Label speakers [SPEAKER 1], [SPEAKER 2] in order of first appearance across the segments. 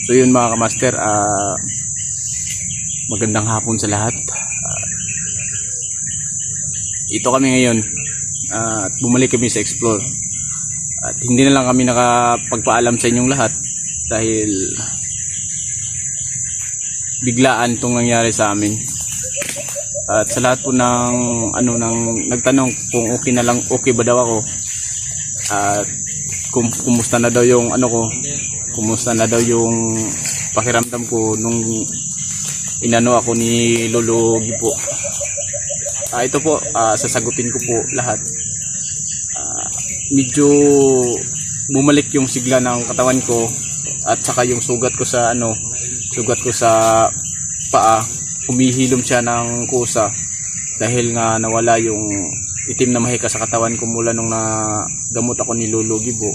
[SPEAKER 1] So yun mga kamaster, magandang hapon sa lahat. Ito kami ngayon at bumalik kami sa Explore. At hindi na lang kami nakapagpaalam sa inyong lahat dahil biglaan itong nangyari sa amin. At sa lahat po ng nagtanong kung okay ba daw ako, at kumusta na daw yung kumusta na daw yung pakiramdam ko nung inano ako ni Lolo Gibo. Ito po, sasagutin ko po lahat. Medyo bumalik yung sigla ng katawan ko at saka yung sugat ko sa paa, humihilom siya ng kusa dahil nga nawala yung itim na mahika sa katawan ko mula nung nagamot ako ni Lolo Gibo.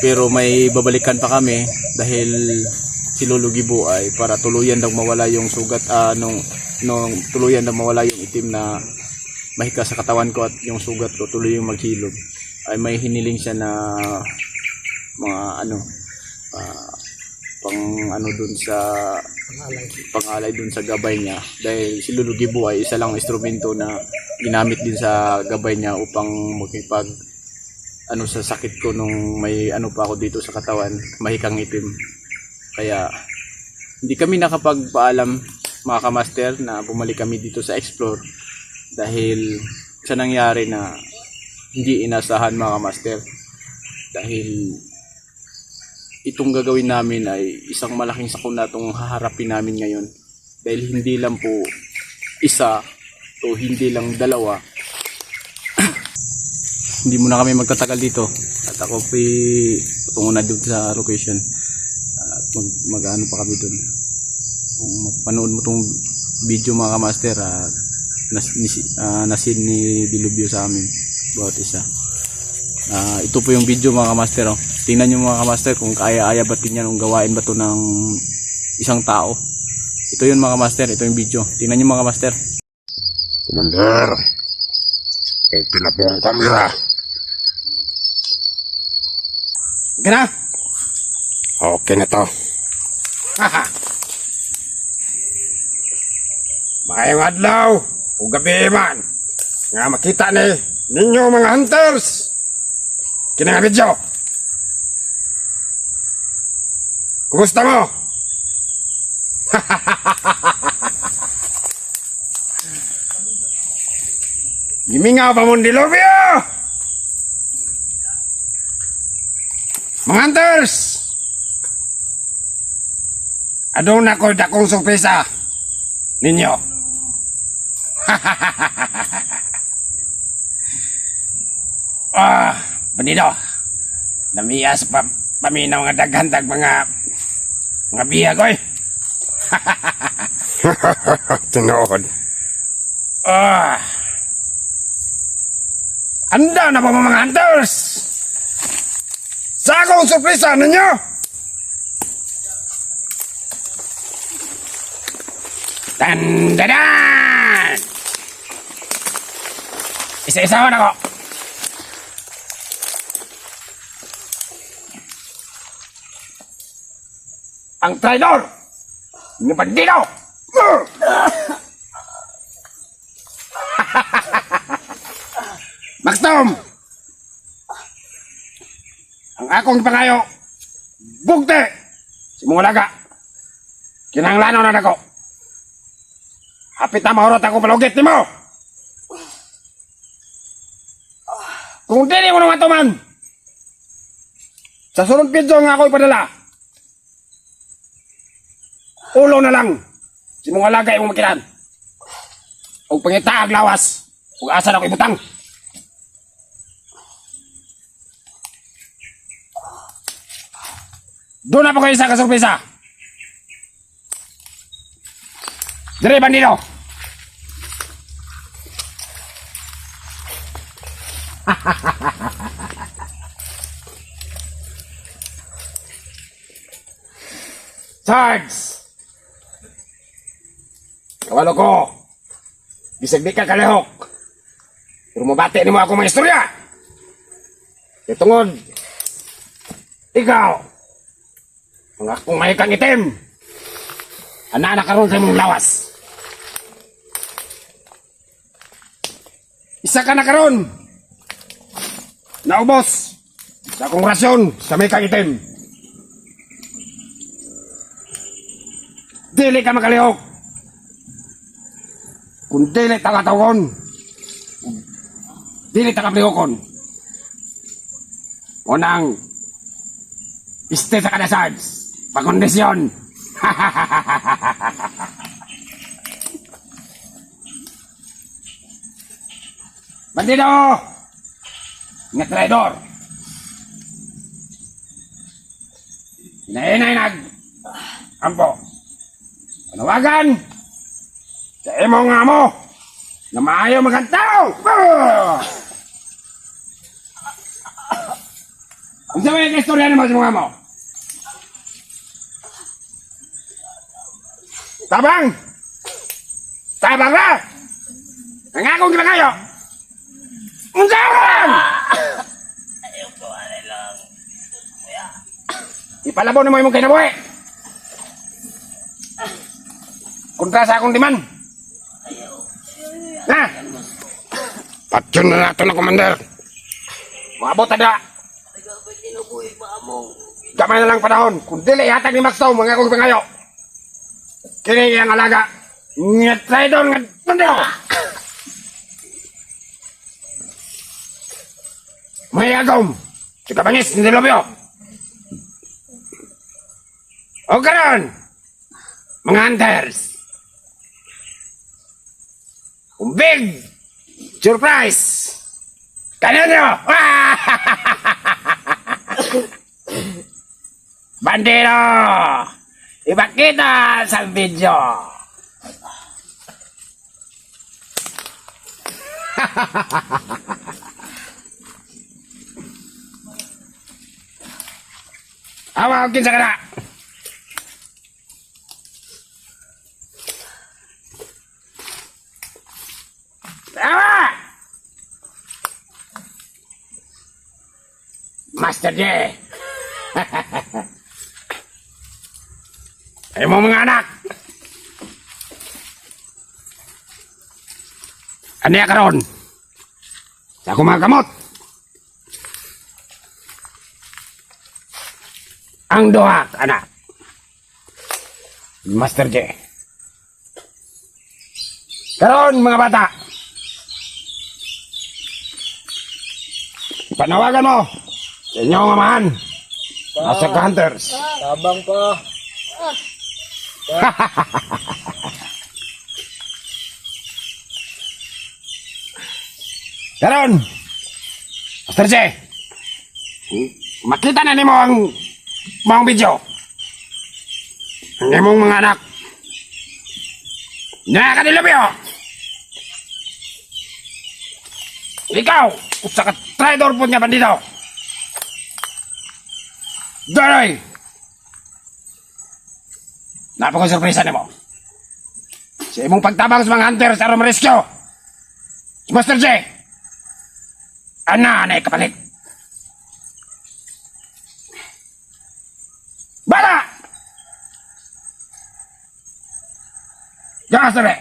[SPEAKER 1] Pero may babalikan pa kami dahil si Lolo Gibo ay para tuluyan daw mawala yung sugat, nung tuluyan daw mawala yung itim na mahika sa katawan ko at yung sugat ko tuloy yung maghilom, ay may hiniling siya na mga dun sa pangalay dun sa gabay niya, dahil si Lolo Gibo ay isa lang instrumento na ginamit din sa gabay niya upang magpag sa sakit ko nung may pa ako dito sa katawan, mahikang itim. Kaya hindi kami nakapagpaalam mga kamaster na bumalik kami dito sa Explore dahil sa nangyari na hindi inasahan mga kamaster. Dahil itong gagawin namin ay isang malaking sakuna itong haharapin namin ngayon, dahil hindi lang po isa o hindi lang dalawa. Hindi muna kami magtatagal dito at ako patungo na dito sa location at mag-ano pa kami dun. Kung mapanood mo tong video mga kamaster, nasin ni Dilubyo sa amin bawat isa. Ito po yung video mga kamaster. Tingnan nyo mga kamaster kung kaya-aya ba tingnan yung gawain ba to ng isang tao. Ito yun mga kamaster, ito yung video. Tingnan nyo mga kamaster.
[SPEAKER 2] Commander, okay na po ang kamera.
[SPEAKER 3] Okay na?
[SPEAKER 2] Okay na to.
[SPEAKER 3] Haha. Maayong adlaw o gabi man nga makita ninyo mga hunters. Kini nga video. Kumusta mo? Gimingaw pa mong Dilubyo! Mga hunters! Adong na ko dakong sorpresa ninyo. Bandido. Namiyas paminaw nga daghandag mga biya ko eh.
[SPEAKER 2] Tinood.
[SPEAKER 3] Handa na ba mga hunters? Sa akong sorpresa ninyo? Tandadan! Isa-isawan ako. Ang traidor! Yung bandido! Maxtom! Ang akong pangayo, bugte! Si mga laga, kinanglano na ako. Hapit na mahurot ako palugit ni mo! Kung di mo naman tuman, sa sunod video nga ako'y padala, ulo na lang si mga laga yung makilan. O pangitaag lawas, kung asan ako ibutang. Doon na po kayo sa kasurpresa. Dire bandido. Sarge! Kawalo ko. Bisag di ka kalihok. Pero mabati ni mo ako mga istorya. Itungod. Ikaw. Mga kumay kang itim. Anak karon sa imong lawas. Isa ka na karon. Naubos. Sa akong rasyon sa may kang itim. Dili ka makalihok. Kung dili taga-tagon, dili taga-plihokon. Unang, iste sa kadasad, pagkondisyon. Bandido! Nga traidor! Inainay nag... Ampo! Panawagan sa imong nga mo na maayo magantao! Ang sabi ang istorya naman sa mga mo? Tabang! Tabang na! Ang akong gila kayo! Ang tabang! Ipalabo na mo imong kinabuhi! Kontra sa akong diman! Ha?
[SPEAKER 2] Patyon na nato na, Commander.
[SPEAKER 3] Maabot tada! Gamay na lang panahon. Kung dili hatag ni Maxtow, mga akong pangayo. Kini ang alaga. Nga traidor nga pandaw. May agom. Si Kabangis, hindi lobyo. O karon, mga hunters. Kung big surprise. Kanino? Bandero! Ipakita sa video! Awa, kinsa ka na! Awa! Master J! Ay mo mga anak! Ano ya karon? Sa akong mga kamot! Ang duha, anak! Master J! Karon mga bata! Panawagan mo sa inyong amahan! Nasa hunters!
[SPEAKER 1] Tabang pa.
[SPEAKER 3] Karon, Master J, makita na nimo ang mga video. Ang imong mga anak. Nakakadilabyo! Ikaw, usa ka traidor po niya bandido. Daray! Napaka-surpresa nimo. Sa imong pagtabang sa mga hunter sa aron rescue. Master J, ana na kapalit. Bala! Jangan sampai.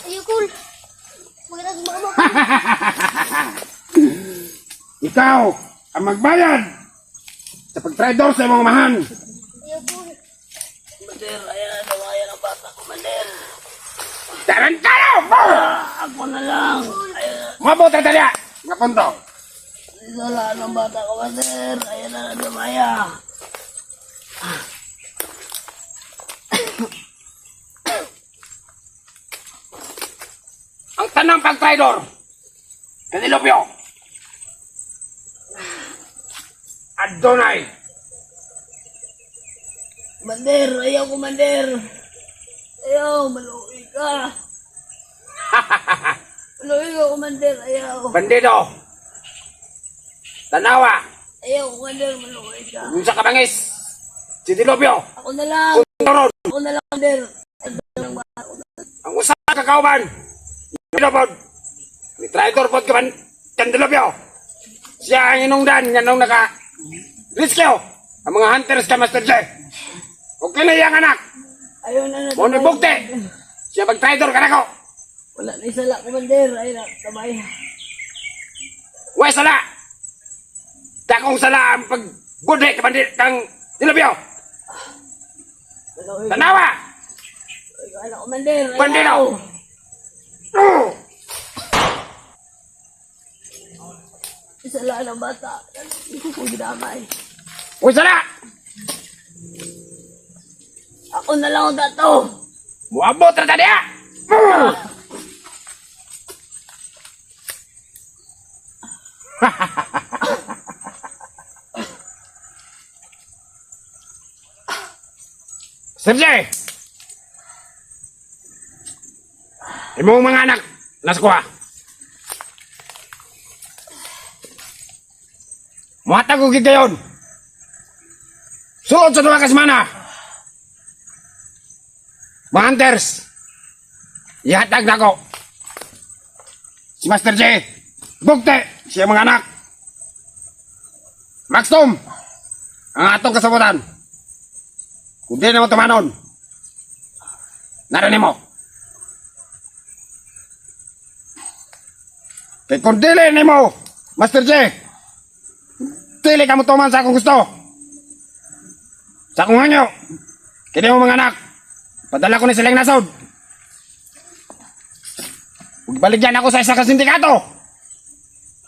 [SPEAKER 4] Ayo, Kul. Maganda sa mga
[SPEAKER 3] Ikaw ang magbayad sa pag-traidor sa imong amahan.
[SPEAKER 4] Ayo, Kul.
[SPEAKER 5] Commander, ayan na nawayan ang bata, Commander.
[SPEAKER 3] Tarantado!
[SPEAKER 5] Ako na lang.
[SPEAKER 3] Mabuti talya! Nga punto.
[SPEAKER 5] Wala ng bata, Commander. Ayan na namaya.
[SPEAKER 3] Ang tanang pag-traidor. Kanilopyo. Adonai.
[SPEAKER 5] Commander, ayaw, Commander. Ayaw, maluwi ka. Maluwi ka, Commander. Ayaw.
[SPEAKER 3] Bandido. Tanawa.
[SPEAKER 5] Ayaw, Commander. Maluwi ka.
[SPEAKER 3] Kung sa kabangis. Si Dilopyo.
[SPEAKER 5] Ako na lang.
[SPEAKER 3] Kung turon.
[SPEAKER 5] Ako na lang, Commander. Ako na lang, bata, Commander.
[SPEAKER 3] kauban. Pinapod. Ni traitor pod ka man. Kandilabyo. Siya ang inungdan nga nung naka-rescue. Ang mga hunters ka, Master J. Okay na iyang anak.
[SPEAKER 5] Ayaw na
[SPEAKER 3] Mo ni bukti. Siya mag-traitor ka na ko.
[SPEAKER 5] Wala na isala, Commander. Ayaw na, tabay.
[SPEAKER 3] Uwe, sala. Dakong sala ang pag-budhe kang dilabyo. Tanawa.
[SPEAKER 5] Ayaw na, Commander.
[SPEAKER 3] Bandito.
[SPEAKER 5] Isala ng bata. Hindi ko ginamay.
[SPEAKER 3] Uwe, sala.
[SPEAKER 5] Ako na lang ang dato.
[SPEAKER 3] Muabot na tadi, ah. Sergey! Imong mga anak, nasa kuha. Muhatag ko gigayon. Sulod sa duha ka semana. Mga hunters, ihatag na ko. Si Master J, bukti, siya mga anak. Max Tom, ang atong kasabutan. Kung di na mo tumanon, narinig mo. Kaya kung dili ni mo, Master J, dili ka mo tuman sa akong gusto. Sa akong hanyo, kini mo mga anak, padala ko ni silang nasod. Baligyan ako sa isa ka sindikato.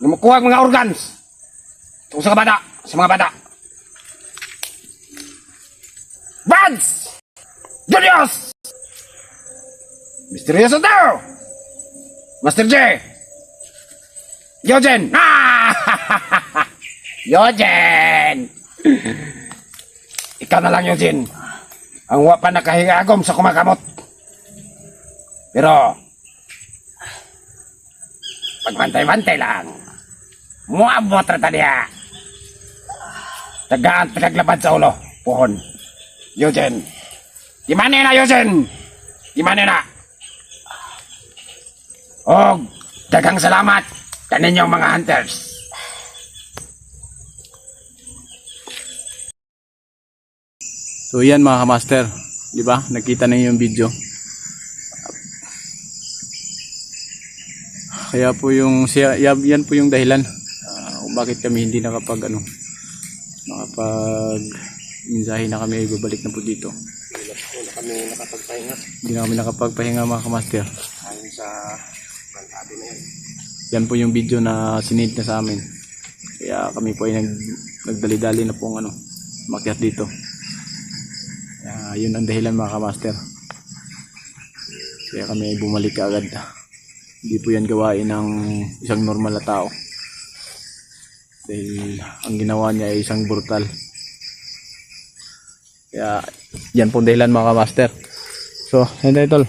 [SPEAKER 3] Lumukuha ang mga organs. Tungkol sa bata, sa mga bata. Vance! Julius! Misteryoso daw! Master J! Yogen! Ah! Yogen! Ikaw na lang, Yogen. Ang wapa nakahingagom sa kumakamot. Pero, pagbantay-bantay lang. Muabot na taliya. Tagaan, tagaglabad sa ulo. Puhon. Yogen. Gimana na, Yogen? Gimana na? Og, dagang salamat kaninyong mga hunters.
[SPEAKER 1] So yan mga kamaster, di ba? Nakita na yung video. Kaya po yung yan po yung dahilan kung bakit kami hindi nakapag mensahe na kami ibabalik na po dito. Hindi na kami nakapagpahinga mga kamaster.
[SPEAKER 3] Ayon sa bantabi na yan.
[SPEAKER 1] Yan po yung video na sinend na sa amin. Kaya kami po ay nagdali-dali na pong makyat dito. Yun ang dahilan mga kamaster. Kaya kami ay bumalik agad. Hindi po yan gawain ng isang normal na tao. Dahil ang ginawa niya ay isang brutal. Kaya yan po dahilan mga kamaster. So, yun na idol.